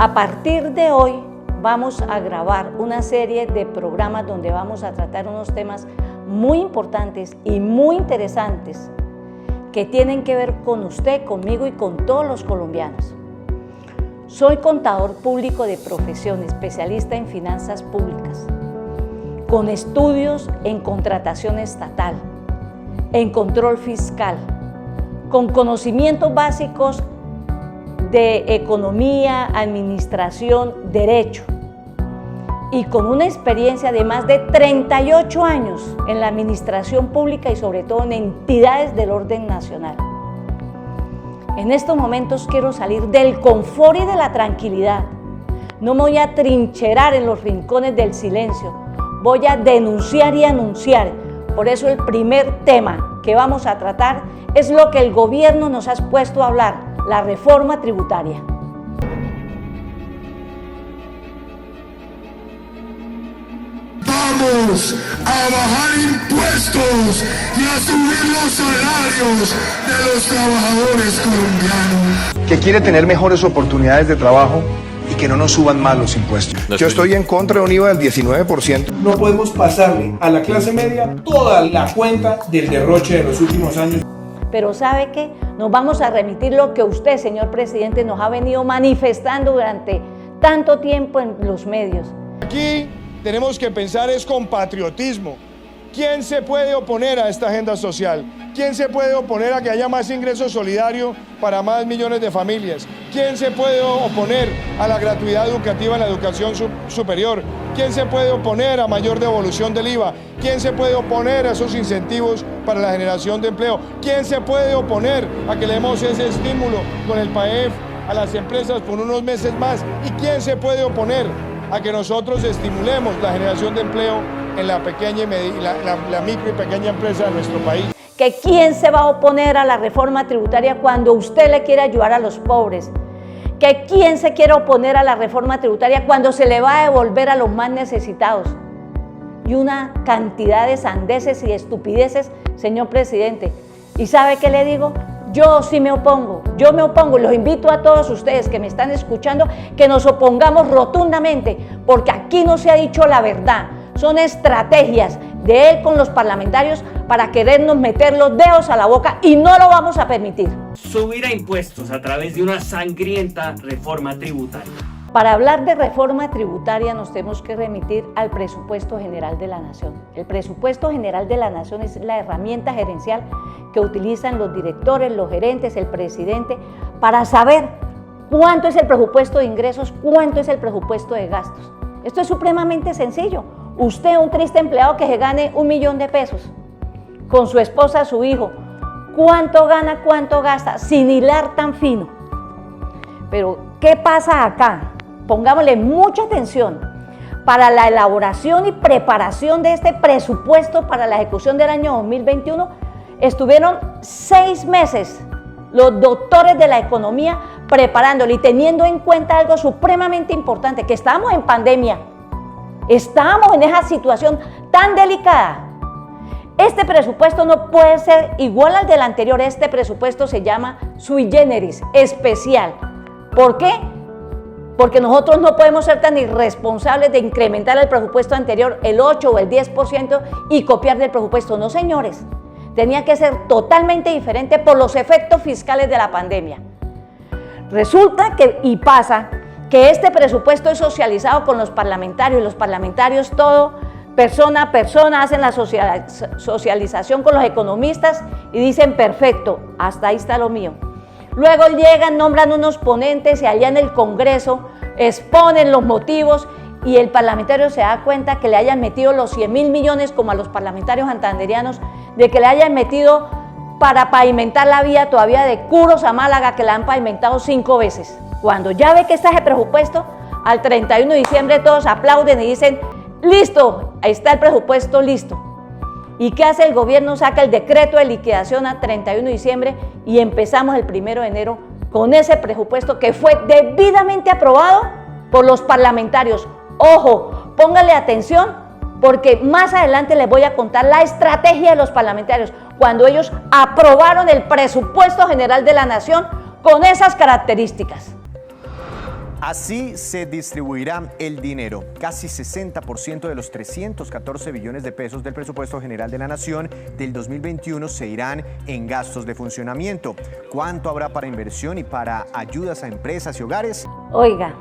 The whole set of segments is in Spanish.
A partir de hoy vamos a grabar una serie de programas donde vamos a tratar unos temas muy importantes y muy interesantes que tienen que ver con usted, conmigo y con todos los colombianos. Soy contador público de profesión, especialista en finanzas públicas, con estudios en contratación estatal, en control fiscal, con conocimientos básicos de economía, administración, derecho y con una experiencia de más de 38 años en la administración pública y sobre todo en entidades del orden nacional. En estos momentos quiero salir del confort y de la tranquilidad. No me voy a trincherar en los rincones del silencio, voy a denunciar y anunciar. Por eso el primer tema que vamos a tratar es lo que el gobierno nos ha puesto a hablar, la reforma tributaria. Vamos a bajar impuestos y a subir los salarios de los trabajadores colombianos. Que quiere tener mejores oportunidades de trabajo y que no nos suban más los impuestos. Yo estoy en contra de un IVA del 19%. No podemos pasarle a la clase media toda la cuenta del derroche de los últimos años. Pero ¿sabe qué? Nos vamos a remitir lo que usted, señor presidente, nos ha venido manifestando durante tanto tiempo en los medios. Aquí tenemos que pensar es con patriotismo. ¿Quién se puede oponer a esta agenda social? ¿Quién se puede oponer a que haya más ingreso solidario para más millones de familias? ¿Quién se puede oponer a la gratuidad educativa en la educación superior? ¿Quién se puede oponer a mayor devolución del IVA? ¿Quién se puede oponer a esos incentivos para la generación de empleo? ¿Quién se puede oponer a que le demos ese estímulo con el PAEF a las empresas por unos meses más? ¿Y quién se puede oponer a que nosotros estimulemos la generación de empleo en la pequeña y la micro y pequeña empresa de nuestro país? Que quién se va a oponer a la reforma tributaria cuando usted le quiere ayudar a los pobres. Que quién se quiere oponer a la reforma tributaria cuando se le va a devolver a los más necesitados. Y una cantidad de sandeces y estupideces, señor presidente. ¿Y sabe qué le digo? Yo sí me opongo, y los invito a todos ustedes que me están escuchando que nos opongamos rotundamente, porque aquí no se ha dicho la verdad, son estrategias de él con los parlamentarios para querernos meter los dedos a la boca y no lo vamos a permitir. Subir a impuestos a través de una sangrienta reforma tributaria. Para hablar de reforma tributaria nos tenemos que remitir al presupuesto general de la Nación. El presupuesto general de la Nación es la herramienta gerencial que utilizan los directores, los gerentes, el presidente, para saber cuánto es el presupuesto de ingresos, cuánto es el presupuesto de gastos. Esto es supremamente sencillo. Usted, un triste empleado que se gane 1 millón de pesos, con su esposa, su hijo, ¿cuánto gana, cuánto gasta? Sin hilar tan fino. Pero, ¿qué pasa acá? Pongámosle mucha atención. Para la elaboración y preparación de este presupuesto para la ejecución del año 2021, estuvieron 6 meses los doctores de la economía preparándolo y teniendo en cuenta algo supremamente importante, que estábamos en pandemia, estábamos en esa situación tan delicada. Este presupuesto no puede ser igual al del anterior, este presupuesto se llama sui generis, especial. ¿Por qué? Porque nosotros no podemos ser tan irresponsables de incrementar el presupuesto anterior el 8 o el 10% y copiar del presupuesto. No, señores, tenía que ser totalmente diferente por los efectos fiscales de la pandemia. Resulta que, y pasa, que este presupuesto es socializado con los parlamentarios todo, persona a persona, hacen la socialización con los economistas y dicen perfecto, hasta ahí está lo mío. Luego llegan, nombran unos ponentes y allá en el Congreso exponen los motivos y el parlamentario se da cuenta que le hayan metido los 100.000 millones como a los parlamentarios santanderianos, de que le hayan metido para pavimentar la vía todavía de Curos a Málaga, que la han pavimentado 5 veces. Cuando ya ve que está ese presupuesto, al 31 de diciembre todos aplauden y dicen, listo, ahí está el presupuesto listo. ¿Y qué hace el gobierno? Saca el decreto de liquidación a 31 de diciembre y empezamos el 1 de enero con ese presupuesto que fue debidamente aprobado por los parlamentarios. Ojo, póngale atención porque más adelante les voy a contar la estrategia de los parlamentarios cuando ellos aprobaron el presupuesto general de la Nación con esas características. Así se distribuirá el dinero. Casi 60% de los 314 billones de pesos del presupuesto general de la Nación del 2021 se irán en gastos de funcionamiento. ¿Cuánto habrá para inversión y para ayudas a empresas y hogares? Oiga,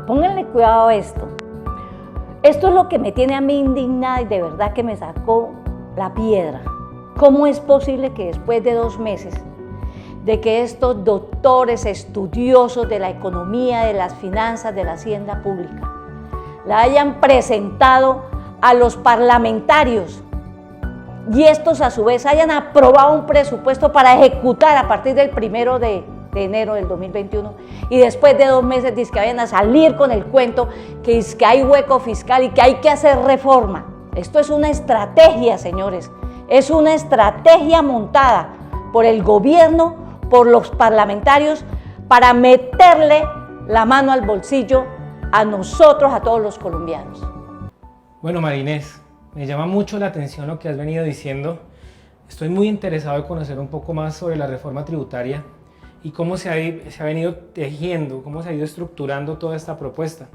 pónganle cuidado a esto. Esto es lo que me tiene a mí indignada y de verdad que me sacó la piedra. ¿Cómo es posible que después de 2 meses de que estos doctores estudiosos de la economía, de las finanzas, de la hacienda pública, la hayan presentado a los parlamentarios y estos a su vez hayan aprobado un presupuesto para ejecutar a partir del 1 de enero del 2021 y después de 2 meses dice que vayan a salir con el cuento que es que hay hueco fiscal y que hay que hacer reforma? Esto es una estrategia, señores, es una estrategia montada por el gobierno, por los parlamentarios, para meterle la mano al bolsillo a nosotros, a todos los colombianos. Bueno, María Inés, me llama mucho la atención lo que has venido diciendo. Estoy muy interesado en conocer un poco más sobre la reforma tributaria y cómo se ha venido tejiendo, cómo se ha ido estructurando toda esta propuesta.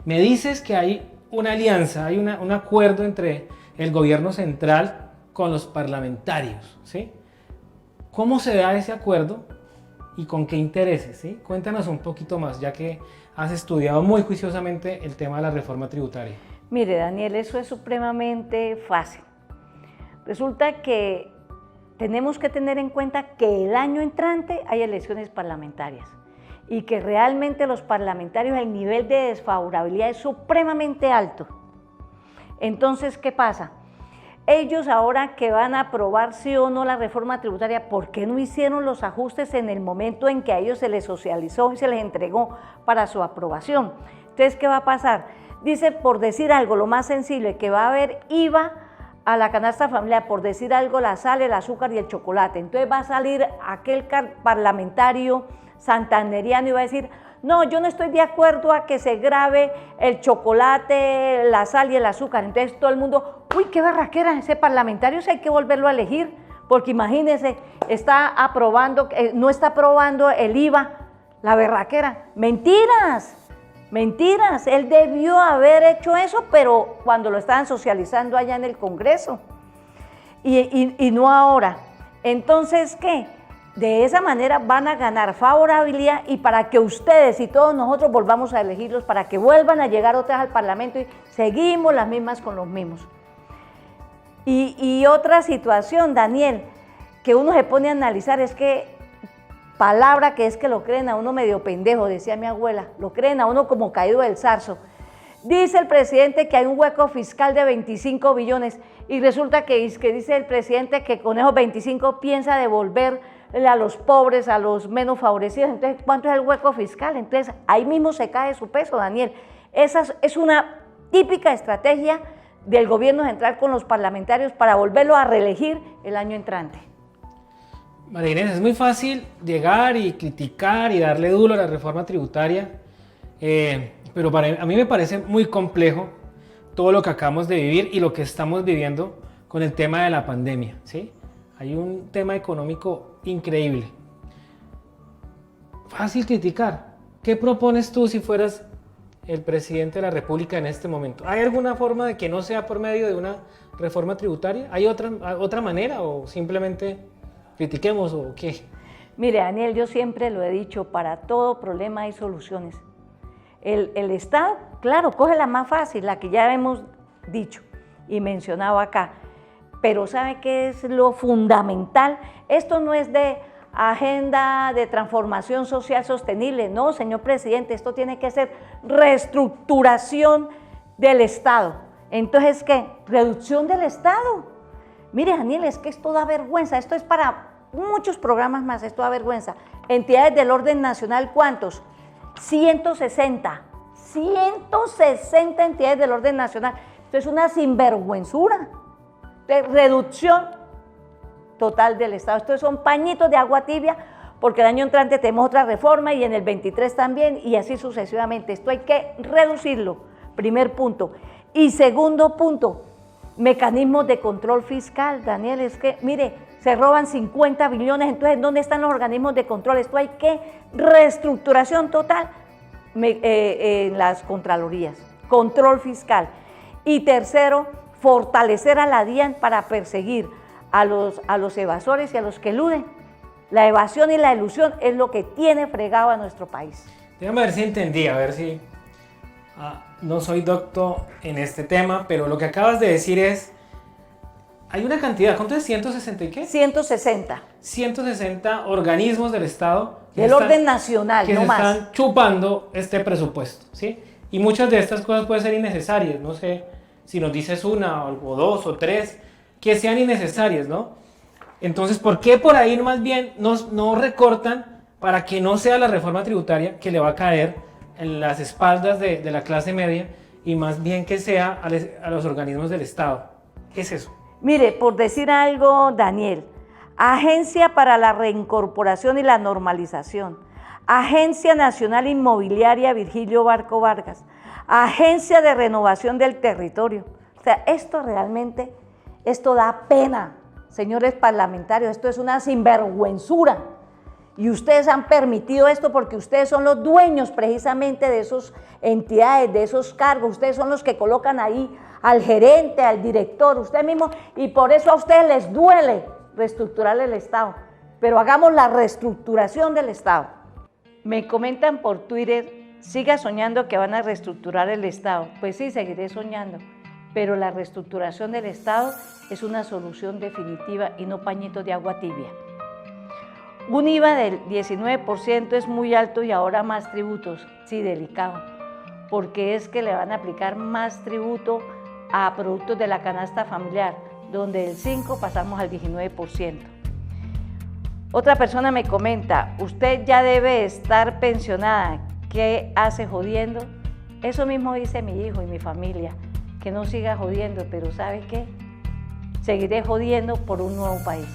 Me dices que hay una alianza, hay un acuerdo entre el gobierno central con los parlamentarios, ¿sí? ¿Cómo se da ese acuerdo y con qué intereses? ¿Sí? Cuéntanos un poquito más, ya que has estudiado muy juiciosamente el tema de la reforma tributaria. Mire, Daniel, eso es supremamente fácil. Resulta que tenemos que tener en cuenta que el año entrante hay elecciones parlamentarias y que realmente los parlamentarios, el nivel de desfavorabilidad es supremamente alto. Entonces, ¿qué pasa? Ellos ahora que van a aprobar sí o no la reforma tributaria, ¿por qué no hicieron los ajustes en el momento en que a ellos se les socializó y se les entregó para su aprobación? Entonces, ¿qué va a pasar? Dice, por decir algo, lo más sensible, que va a haber IVA a la canasta familiar, por decir algo, la sal, el azúcar y el chocolate. Entonces va a salir aquel parlamentario santanderiano y va a decir, no, yo no estoy de acuerdo a que se grave el chocolate, la sal y el azúcar. Entonces todo el mundo, uy, qué barraquera, ese parlamentario hay que volverlo a elegir, porque imagínense, está aprobando, no está aprobando el IVA, la berraquera. Mentiras, mentiras, él debió haber hecho eso, pero cuando lo estaban socializando allá en el Congreso, y no ahora. Entonces, ¿qué? De esa manera van a ganar favorabilidad y para que ustedes y todos nosotros volvamos a elegirlos, para que vuelvan a llegar otras al Parlamento y seguimos las mismas con los mismos. Y otra situación, Daniel, que uno se pone a analizar es que palabra que es que lo creen a uno medio pendejo, decía mi abuela, lo creen a uno como caído del zarzo. Dice el presidente que hay un hueco fiscal de 25 billones y resulta que dice el presidente que con esos 25 piensa devolver a los pobres, a los menos favorecidos. Entonces, ¿cuánto es el hueco fiscal? Entonces, ahí mismo se cae su peso, Daniel. Esa es una típica estrategia del gobierno central con los parlamentarios para volverlo a reelegir el año entrante. María Inés, es muy fácil llegar y criticar y darle duro a la reforma tributaria, pero a mí me parece muy complejo todo lo que acabamos de vivir y lo que estamos viviendo con el tema de la pandemia, ¿sí? Hay un tema económico increíble. Fácil criticar. ¿Qué propones tú si fueras el presidente de la República en este momento? ¿Hay alguna forma de que no sea por medio de una reforma tributaria? ¿Hay otra manera o simplemente critiquemos o qué? Mire, Daniel, yo siempre lo he dicho, para todo problema hay soluciones. El Estado, claro, coge la más fácil, la que ya hemos dicho y mencionado acá, pero ¿sabe qué es lo fundamental? Esto no es de agenda de transformación social sostenible, no, señor presidente, esto tiene que ser reestructuración del Estado. Entonces, ¿qué? Reducción del Estado. Mire, Daniel, es que esto da vergüenza, esto es para muchos programas más, esto da vergüenza. Entidades del orden nacional, ¿cuántos? 160 entidades del orden nacional. Esto es una sinvergüenzura de reducción total del Estado. Estos son pañitos de agua tibia, porque el año entrante tenemos otra reforma y en el 23 también, y así sucesivamente. Esto hay que reducirlo, primer punto. Y segundo punto, mecanismos de control fiscal, Daniel, es que, mire, se roban 50 billones, entonces, ¿dónde están los organismos de control? Esto hay que reestructuración total en las contralorías, control fiscal. Y tercero, fortalecer a la DIAN para perseguir a los evasores y a los que eluden. La evasión y la elusión es lo que tiene fregado a nuestro país. Déjame ver si entendí, a ver si... no soy doctor en este tema, pero lo que acabas de decir es... Hay una cantidad, ¿cuánto es? ¿160 y qué? 160. 160 organismos del Estado. Del orden nacional, no más. Que están chupando este presupuesto, ¿sí? Y muchas de estas cosas pueden ser innecesarias, no sé si nos dices una o dos o tres, que sean innecesarias, ¿no? Entonces, ¿por qué por ahí más bien no recortan para que no sea la reforma tributaria que le va a caer en las espaldas de la clase media y más bien que sea a los organismos del Estado? ¿Qué es eso? Mire, por decir algo, Daniel, Agencia para la Reincorporación y la Normalización, Agencia Nacional Inmobiliaria Virgilio Barco Vargas, Agencia de Renovación del Territorio. O sea, esto realmente, esto da pena, señores parlamentarios, esto es una sinvergüenzura. Y ustedes han permitido esto porque ustedes son los dueños precisamente de esas entidades, de esos cargos. Ustedes son los que colocan ahí al gerente, al director, usted mismo, y por eso a ustedes les duele reestructurar el Estado. Pero hagamos la reestructuración del Estado. Me comentan por Twitter, siga soñando que van a reestructurar el Estado. Pues sí, seguiré soñando, pero la reestructuración del Estado es una solución definitiva y no pañitos de agua tibia. Un IVA del 19% es muy alto y ahora más tributos, sí, delicado, porque es que le van a aplicar más tributo a productos de la canasta familiar, donde del 5 pasamos al 19%. Otra persona me comenta, usted ya debe estar pensionada, ¿qué hace jodiendo? Eso mismo dice mi hijo y mi familia, que no siga jodiendo, pero ¿sabe qué? Seguiré jodiendo por un nuevo país.